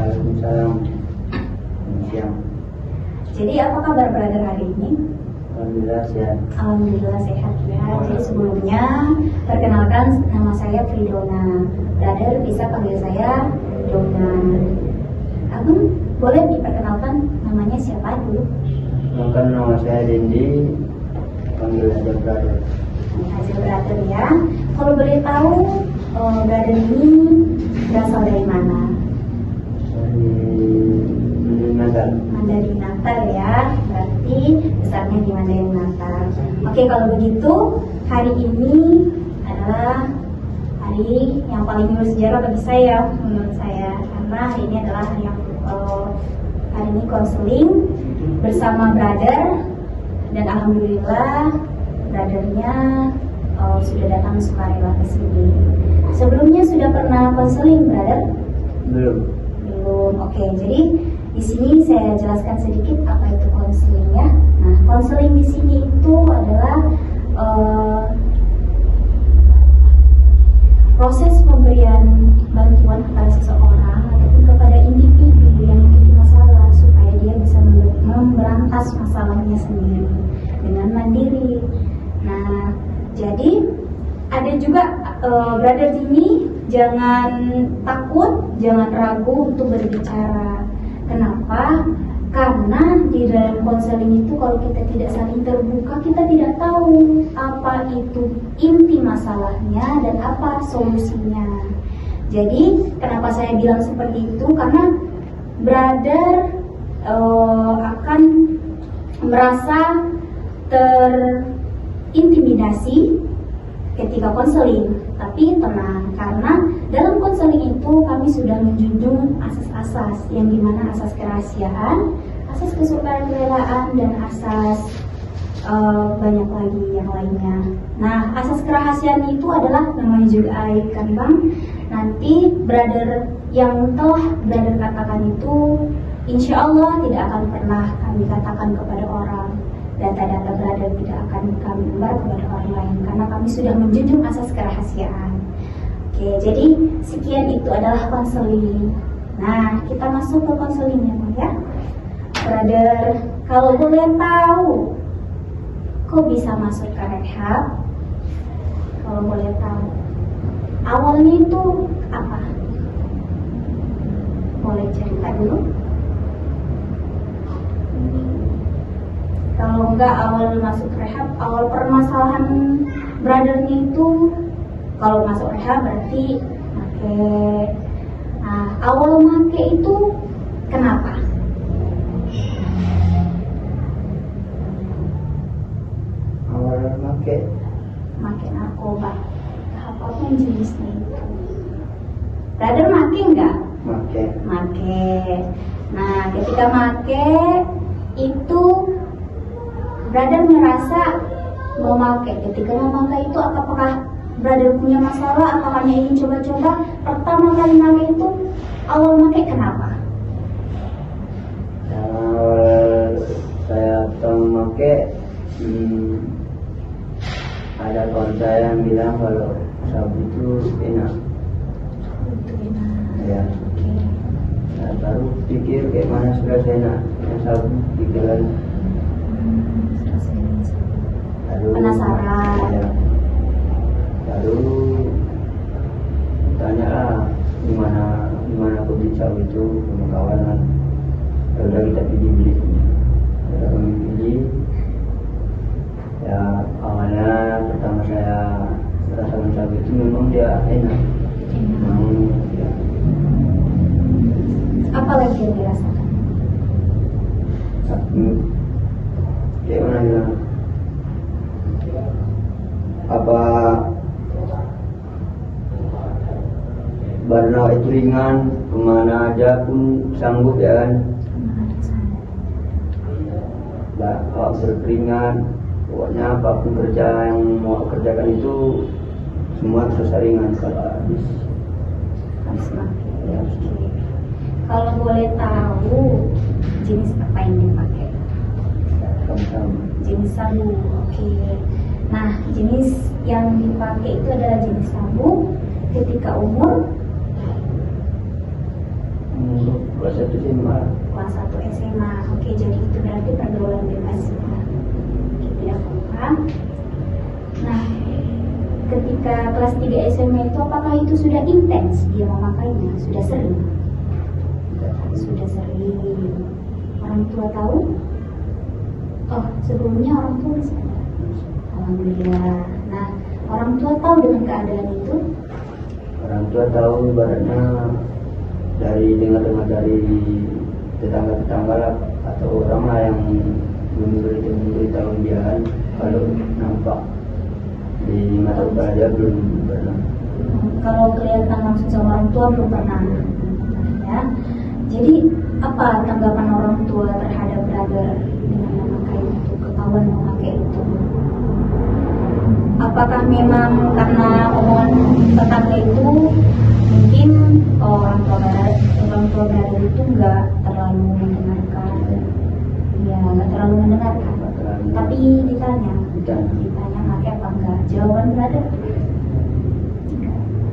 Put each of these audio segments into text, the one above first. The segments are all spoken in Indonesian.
Waalaikumsalam. Siang. Jadi apa kabar brother hari ini? Alhamdulillah sehat. Alhamdulillah sehat ya. Jadi sebelumnya perkenalkan, nama saya Fridona. Brother bisa panggil saya Dona. Agung boleh diperkenalkan namanya siapa dulu? Maka nama saya Dendi, panggil aja brother. Aja brother ya. Kalau boleh tahu brother ini berasal dari mana? Dari Natal. Mandarin Natal ya, berarti besarnya di Mandarin Natal. Oke, kalau begitu hari ini adalah hari yang paling bersejarah bagi saya, menurut saya, karena hari ini adalah hari yang hari ini konseling bersama brother, dan alhamdulillah brothernya sudah datang sukarela ke sini. Sebelumnya sudah pernah konseling brother? Belum. Belum. Oke, jadi di sini saya jelaskan sedikit apa itu konseling ya. Nah, konseling di sini itu adalah proses pemberian bantuan kepada seseorang ataupun kepada individu yang memiliki masalah supaya dia bisa memberantas masalahnya sendiri dengan mandiri. Nah, jadi ada juga brother ini jangan takut, jangan ragu untuk berbicara. Kenapa? Karena di dalam konseling itu kalau kita tidak saling terbuka, kita tidak tahu apa itu inti masalahnya dan apa solusinya. Jadi kenapa saya bilang seperti itu? Karena brother akan merasa terintimidasi ketika konseling, tapi tenang, karena dalam konseling itu kami sudah menjunjung asas-asas yang dimana asas kerahasiaan, asas kesukarelaan, dan asas banyak lagi yang lainnya. Nah, asas kerahasiaan itu adalah namanya juga aib kan bang. Nanti brother yang telah brother katakan itu insya Allah tidak akan pernah kami katakan kepada orang. Data-data brother tidak akan kami umbar kepada orang lain karena kami sudah menjunjung asas kerahasiaan. Oke, jadi sekian itu adalah konseling. Nah, kita masuk ke konselingnya ya. Brother, kalau boleh tahu, kok bisa masuk ke rehab? Kalau boleh tahu, awalnya itu apa? Boleh cerita dulu? Kalau enggak awal masuk rehab, awal permasalahan brothernya itu kalau masuk rehab berarti make. Nah, awal make itu kenapa? Awal make Narkoba, apapun jenisnya itu. Brother make enggak? Make. Nah, ketika make itu brother merasa memakai. Ketika memakai itu apakah brother punya masalah atau hanya ingin coba-coba? Pertama kali memakai itu awal memakai kenapa? Awal saya memakai ada kawan saya yang bilang kalau sabu itu enak. Itu enak. Ya. Oke. Saya baru pikir kayak mana sudah enak yang sabu pikiran. Lalu, Penasaran. Ya. Lalu tanya gimana aku beli sabu itu sama kawan kan. Udah kita beli. Udah kami pilih. Ya awalnya pertama saya rasakan sabu itu memang dia enak. Memang ya. Apa lagi yang dirasakan? Sabu kayak mana bilang? Apa Barna itu ringan, kemana aja pun sanggup ya kan. Berkeringat, pokoknya apapun kerja yang mau kerjakan itu semua terasa ringan kalau habis Makin. ya. Kalau boleh tahu jenis apa yang dipakai? Sama-sama. Jenis sabu. Oke. Nah, jenis yang dipakai itu adalah jenis sabu ketika umur kelas 1 SMA. Kelas 1 SMA. Oke, jadi itu berarti pergaulan bebas ya. Oke, tidak apa-apa. Nah, ketika kelas 3 SMA itu apakah itu sudah intens dia memakainya? Sudah sering? Sudah sering. Orang tua tahu? Oh, sebelumnya orang tua bisa. Alhamdulillah. Nah, orang tua tahu dengan keadaan itu? Orang tua tahu ibaratnya dari dengar-dengar dari tetangga-tetangga lah, atau orang lah yang memberitahu dia kan, kalau nampak di mata kepala dia belum pernah. Kalau kelihatan langsung sama orang tua belum pernah. Ya. Jadi apa tanggapan orang tua terhadap brother dengan memakai itu, ketahuan memakai itu? Apakah memang karena omongan tetangga itu mungkin orang tua brother itu nggak terlalu mendengarkan, ya nggak terlalu mendengarkan. Tapi ditanya pakai apa enggak? Jawaban brother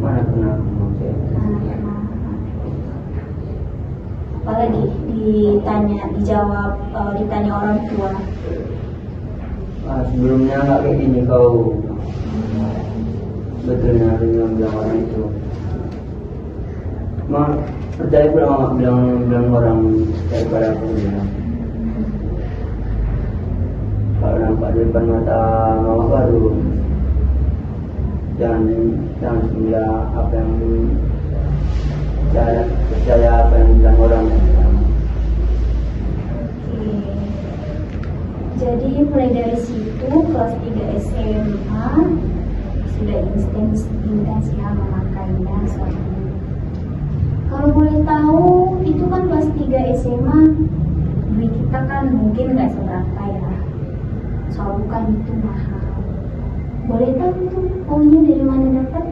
Mana pernah memakai. Apalagi ditanya orang tua. Sebelumnya nggak kayak gini kau. Betulnya bilang orang itu. Percaya pulang bilang orang daripada aku bilang. Kalau nampak di depan mata mama baru, jangan sebelah apa yang percaya apa yang bilang orang. Jadi mulai dari situ kelas 3 SMA sudah intens ya memakainya. Kalau boleh tahu itu kan kelas 3 SMA duit kita kan mungkin nggak seberapa ya, soal bukan itu mahal. Boleh tahu itu uangnya dari mana dapat?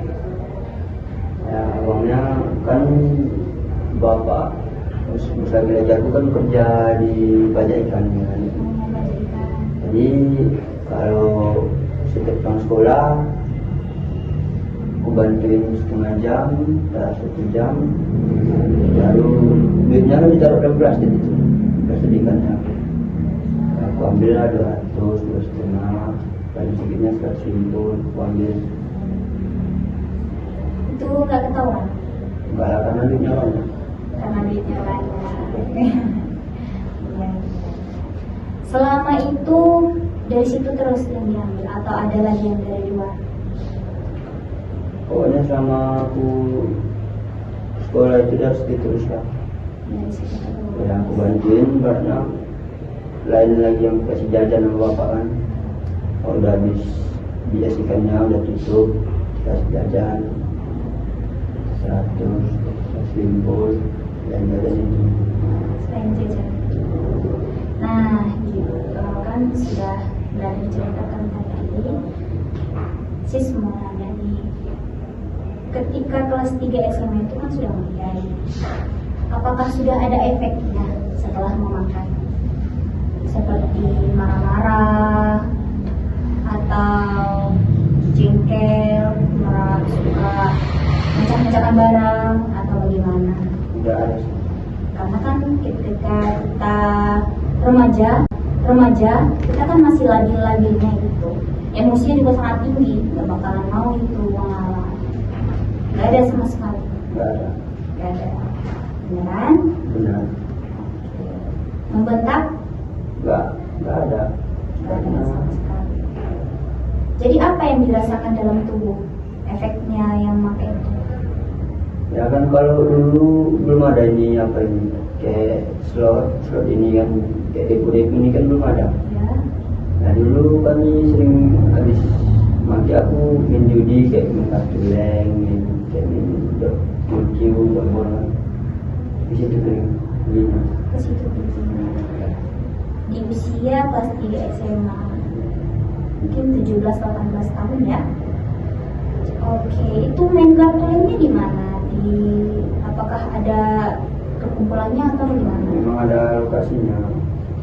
Ya uangnya kan bapak usaha belajarku kan kerja di pajak ikan kan. Jadi kalau setiap pulang sekolah aku bantuin setengah jam, 1 jam, lalu duitnya kan ditaruh dalam plastik itu, plastik ikannya. Aku ambil lah 200, 2,5, paling sedikitnya 100.000, aku ambil. Itu nggak ketahuan? Enggak lah, karena duitnya banyak. Karena duitnya banyak. Ya. Selama itu dari situ terus yang diambil atau ada lagi yang dari luar? Pokoknya selama aku sekolah itu harus diteruskan. Dari situ terus. Ya aku bantuin karena lain lagi yang kasih jajan sama bapak kan. Kalau udah habis bias ikannya udah tutup, kasih jajan 100, 150, dan jajan itu. Selain jajan. Nah, gitu kan sudah berada diceritakan tadi. Sis mau nanya nih, ketika kelas 3 SMA itu kan sudah mulai, apakah sudah ada efeknya setelah memakai? Seperti marah-marah atau jengkel, marah, suka mencak-mencakkan barang atau bagaimana? Udah ada. Karena kan ketika kita remaja kita kan masih labil-labilnya gitu, emosinya juga sangat tinggi, nggak bakalan mau itu mengalah. Nggak ada sama sekali. Nggak ada. Beneran? Benar. Membentak? Nggak ada. Nggak ada sama sekali. Jadi apa yang dirasakan dalam tubuh efeknya yang pakai itu? Ya kan kalau dulu belum ada ini apa ini kayak slot ini kan, kayak depo ini kan belum ada. Ya. Nah dulu kami sering habis maki aku main judi kayak main kartu leng, kayak main kunci, bola. Di situ kan lima. Ke situ di usia kelas 3 SMA mungkin 17-18 tahun ya. Oke, itu main kartu lengnya di mana? Apakah ada kekumpulannya atau gimana? Memang ada lokasinya.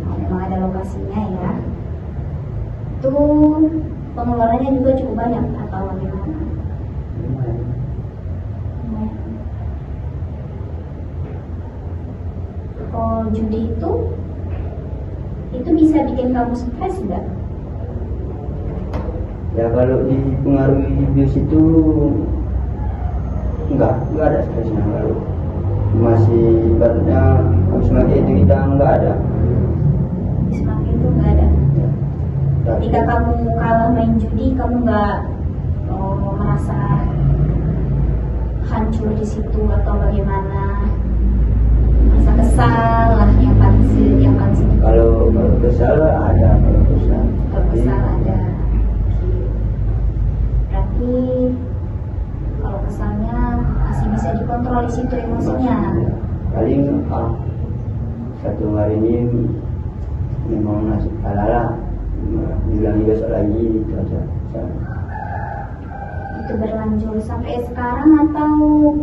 Memang ada lokasinya ya. Itu pengeluarannya juga cukup banyak atau bagaimana? Lumayan. judi itu bisa bikin kamu stres nggak? Ya kalau dipengaruhi bius itu enggak ada stresnya. Kalau masih ibaratnya habis pakai itu kita enggak ada. Semakin itu nggak ada. Ya. Ketika kamu kalah main judi, kamu nggak merasa hancur di situ atau bagaimana? Merasa kesal lah yang paling sedih. Kalau kesal ada, kalau kesal. Kalau kesal ada. Berarti kalau kesalnya masih bisa dikontrol di situ emosinya. Paling satu hari ini memang nasib kalah, diulangi besok lagi itu aja. Itu berlanjut sampai sekarang atau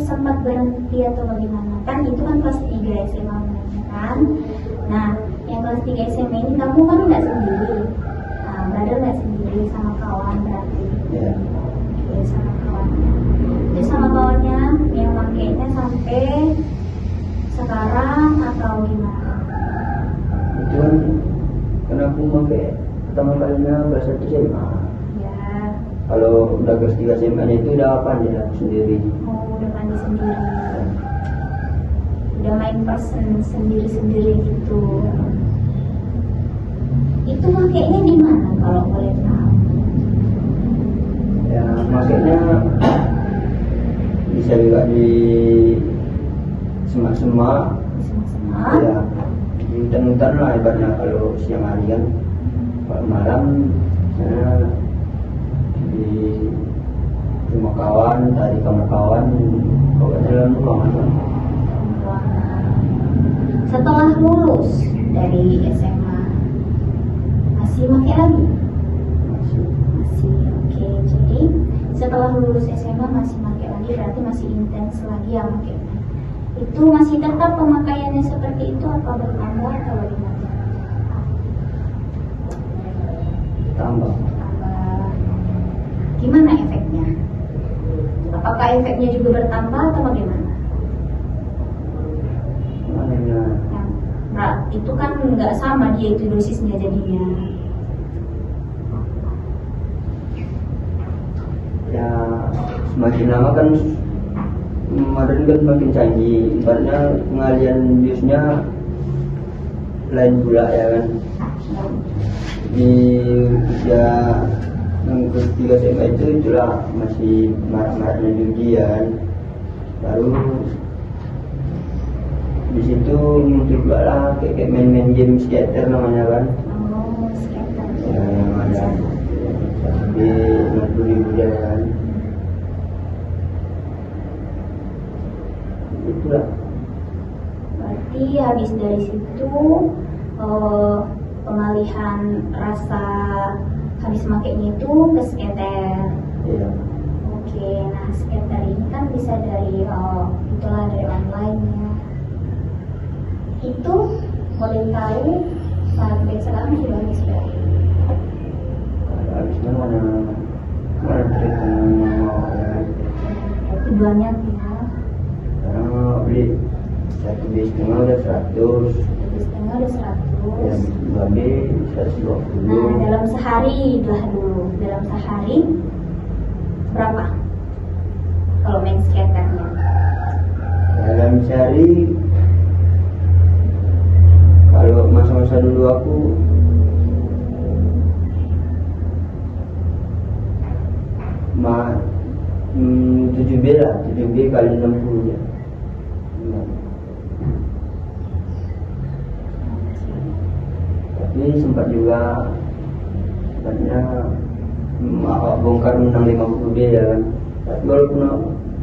sempat berhenti atau bagaimana? Kan itu kan kelas 3 SMA kan. Nah, yang kelas 3 SMA ini kamu kan nggak sendiri. Brother nggak sendiri, sama kawan berarti. Ya. Ya, sama kawannya. Itu sama kawannya yang makainya sampai sekarang atau gimana? Itu kan aku pakai pertama kalinya kelas 1 SMA. Ya, Kalau udah kelas 3 SMA itu udah pandai aku sendiri. udah mandi sendiri. Udah main person sendiri-sendiri gitu. Itu makainya di mana kalau boleh tahu? Ya makanya bisa juga di semak-semak. Sama-sama. Ya di hutan-hutan lah ibaratnya kalau siang hari kan. Kalau malam di rumah kawan, tadi kamar kawan, pokoknya dalam ruangan kan. Setelah lulus dari SMA masih pakai lagi? Masih. Masih, oke. Jadi setelah lulus SMA masih pakai lagi, berarti masih intens lagi ya makainya. Itu masih tetap pemakaiannya seperti itu apa bertambah atau bagaimana? Tambah. Tambah. Gimana efeknya? Apakah efeknya juga bertambah atau bagaimana? Makanya Itu kan nggak sama dia itu dosisnya jadinya. ya semakin lama kan modern kan semakin canggih, ibaratnya pengalian biusnya lain pula ya kan. Di usia yang ketiga SMA itu itulah masih marak-maraknya judi ya kan. Baru di situ muncul juga lah kayak main-main game skater namanya kan. Skater. Ya, yang ada di 60.000 kan. Itulah. Berarti habis dari situ pengalihan rasa habis makainya itu ke skater. Iya. Oke, nah skater ini kan bisa dari itulah dari online ya. Itu boleh tahu sampai sekarang sudah habis berapa? Habisnya mana terhitung mau ya. Tujuannya tinggal Sekarang beli 1,5 udah 100, habis setengah udah 100. yang 2B 120. Nah, dalam sehari lah dulu. Dalam sehari berapa? Kalau main skaternya? Dalam sehari kalau masa-masa dulu aku mah 7B lah, 7B kali 60 ya. Tapi sempat juga sebenarnya awak bongkar menang 50B ya kan. Tapi walaupun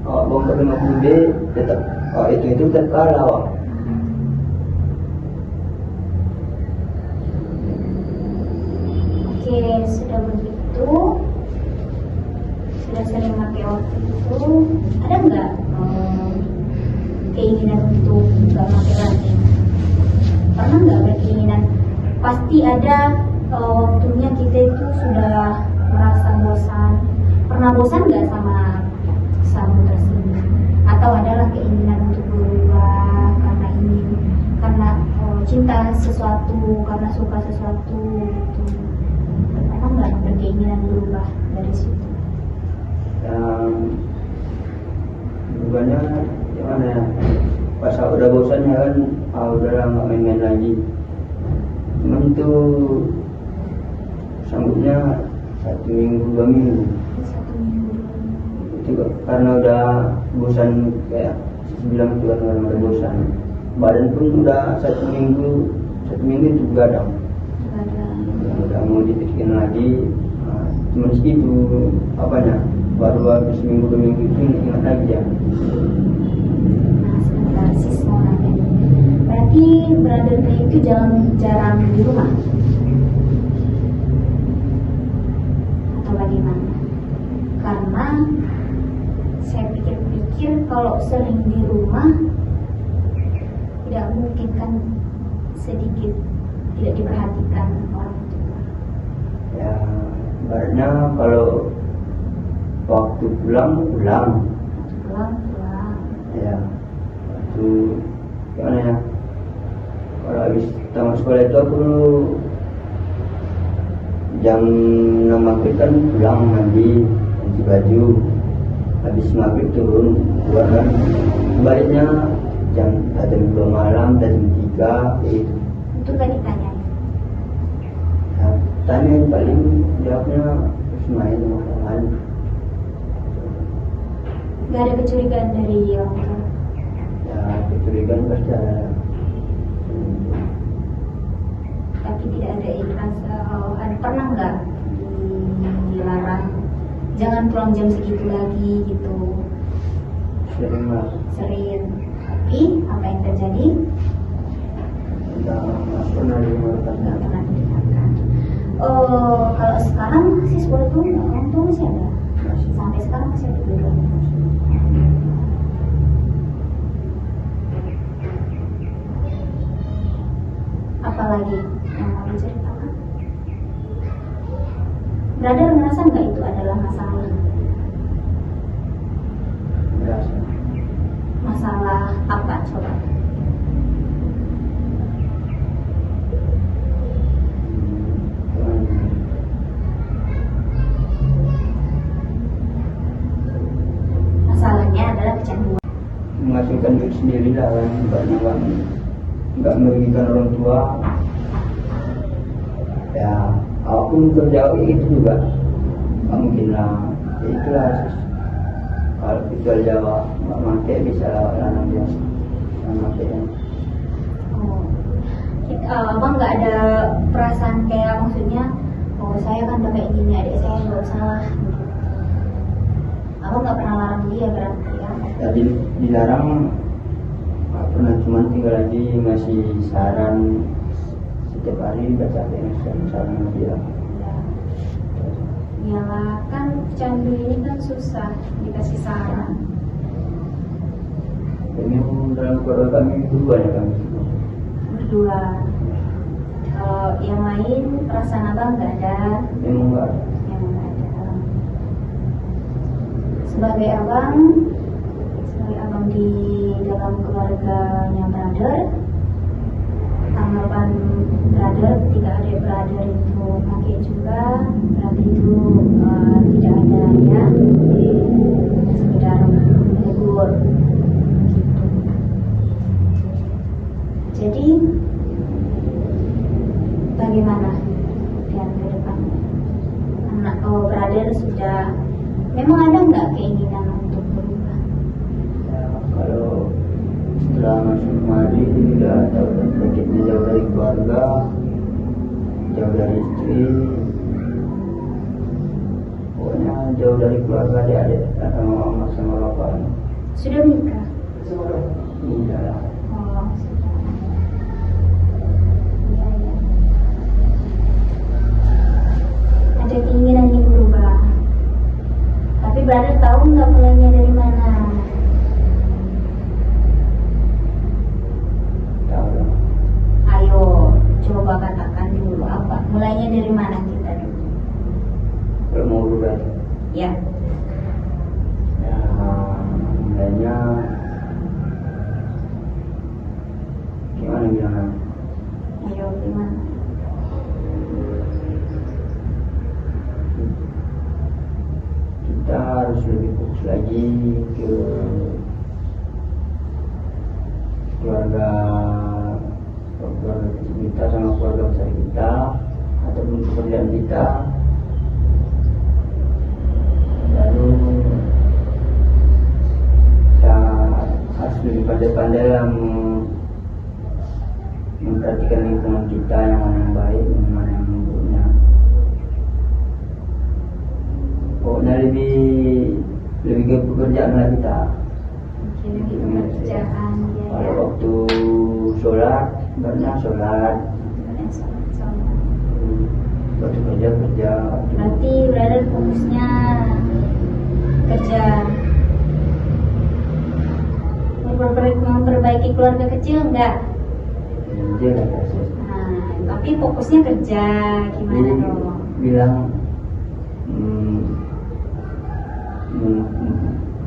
awak bongkar 50B tetap itu tetap kalah awak. Oke, sudah begitu, sudah sering pakai waktu itu, ada nggak keinginan untuk nggak pakai lagi? Pernah nggak berkeinginan? Pasti ada waktunya kita itu sudah merasa bosan. Pernah bosan nggak sama sabun tersebut? Atau adalah keinginan untuk berubah karena cinta sesuatu karena suka sesuatu gitu, pernah nggak berkeinginan berubah dari situ? Yang berubahnya gimana ya, pas aku udah bosan ya kan, udah nggak main-main lagi. Cuman itu sanggupnya 1 minggu 2 minggu. 1 minggu. Itu karena udah bosan, kayak bilang itu kan udah bosan. Badan pun udah 1 minggu itu begadang. Udah mau dipikirin lagi. Cuma segitu apanya, baru habis seminggu 2 minggu itu ingat lagi ya. Nah, sebentar sis mau nanya nih. Berarti brothernya itu jarang di rumah? Atau bagaimana? Karena saya pikir-pikir kalau sering di rumah tidak mungkin kan, sedikit tidak diperhatikan orang tua. Ya, ibaratnya kalau waktu pulang Pulang. ya, waktu gimana ya, kalau habis tamat sekolah itu aku jam 6 maghrib kan pulang mandi, ganti baju, habis maghrib turun keluar kan, baliknya jam 2 malam, jam 3 gitu. Itu gak ditanya. Ya, tanya paling jawabnya terus main sama orang lain. Gak ada kecurigaan dari orang tua. Ya, kecurigaan pasti ada. Tapi tidak ada ikhlas. Pernah nggak dilarang jangan pulang jam segitu lagi gitu? Sering lah. Sering. Tapi apa yang terjadi? Nggak pernah dimakan. Nggak pernah didengarkan. Kalau sekarang sih sekolah itu orang tua masih ada. Masih. Sampai sekarang masih ada juga. Apalagi yang mau diceritakan? Brother merasa nggak itu adalah masalah? Berasa. Masalah apa coba? Masalahnya adalah kecanduan. Menghasilkan duit sendiri lah kan, nggak merugikan orang tua. Ya, apapun kerja itu juga nggak mungkin lah. Ya, itulah kalau kita Jawa nggak pakai bisa lanang dia nggak pakai kan. Abang nggak ada perasaan kayak maksudnya, saya kan udah kayak gini, adik saya nggak salah. Abang nggak pernah larang dia berarti ya? Tadi dilarang nggak pernah, cuman tinggal lagi ngasih saran setiap hari, baca saran dia. Iyalah, kan candu ini kan susah dikasih saran. Ini dalam keluarga kami berdua ya kami. Berdua. Kalau yang lain perasaan abang nggak ada? Memang nggak ada. Yang nggak ada. Sebagai abang di dalam keluarganya brother, tanggapan brother ketika adik brother itu pakai juga, berarti itu tidak ada ya, sekedar menegur gitu. Jadi bagaimana yang ke depannya? Anak brother sudah, memang ada nggak keinginan untuk berubah? Ya, kalau setelah masuk kemari tidak tahu sedikitnya jauh dari keluarga, jauh dari istri, pokoknya jauh dari keluarga, adik-adik sama mama sama bapak. Sudah menikah? Iya lah. Oh, sudah. Iya, iya. Ada keinginan ingin berubah. Tapi brother tahu nggak mulainya dari mana? Tahu lah. Ayo, coba katakan dulu apa? Mulainya dari mana kita dulu? Kalau mau berubah, Ya, ya mulainya gimana bilangnya? atau gimana? Kita harus lebih fokus lagi ke keluarga kecil kita sama keluarga besar kita ataupun pekerjaan kita. Lalu kita harus lebih pandai-pandai dalam memperhatikan lingkungan kita, yang mana yang baik, yang mana yang buruknya. Pokoknya lebih ke pekerjaan lah kita. Oke, lebih ke pekerjaan ya. Kalau waktu sholat, karena sholat, waktu kerja. Berarti berada fokusnya kerja. Memperbaiki keluarga kecil enggak? Dia lah proses. Nah, tapi fokusnya kerja gimana dong? Bilang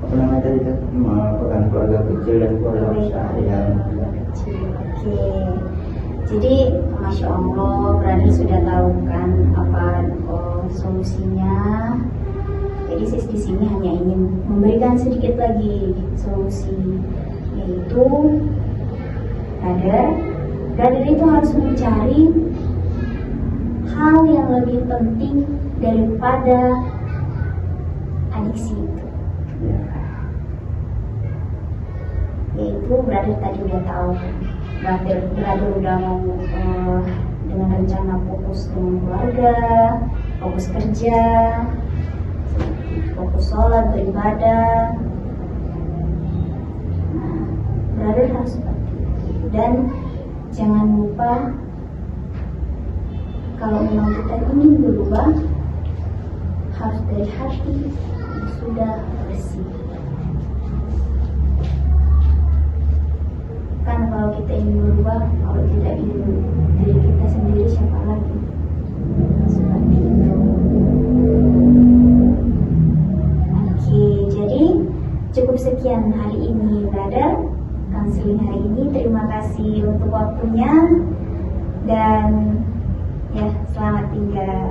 apa namanya tadi itu, merupakan keluarga kecil dan keluarga besar yang Kecil. Oke. Jadi Masya Allah berarti sudah tahu kan apa solusinya. Jadi sis di sini hanya ingin memberikan sedikit lagi solusi, yaitu brother itu harus mencari hal yang lebih penting daripada adiksi itu. ya. Yaitu brother tadi udah tahu, brother udah mau dengan rencana fokus dengan keluarga, fokus kerja, fokus sholat, beribadah. Nah, brother harus seperti itu. Dan jangan lupa, kalau memang kita ingin berubah, harus dari hati yang sudah bersih. Kan kalau kita ingin berubah, kalau tidak ingin diri kita sendiri, siapa lagi? Seperti itu. Oke, jadi cukup sekian hari ini, brother. Counseling hari ini, terima kasih untuk waktunya dan ya, selamat tinggal.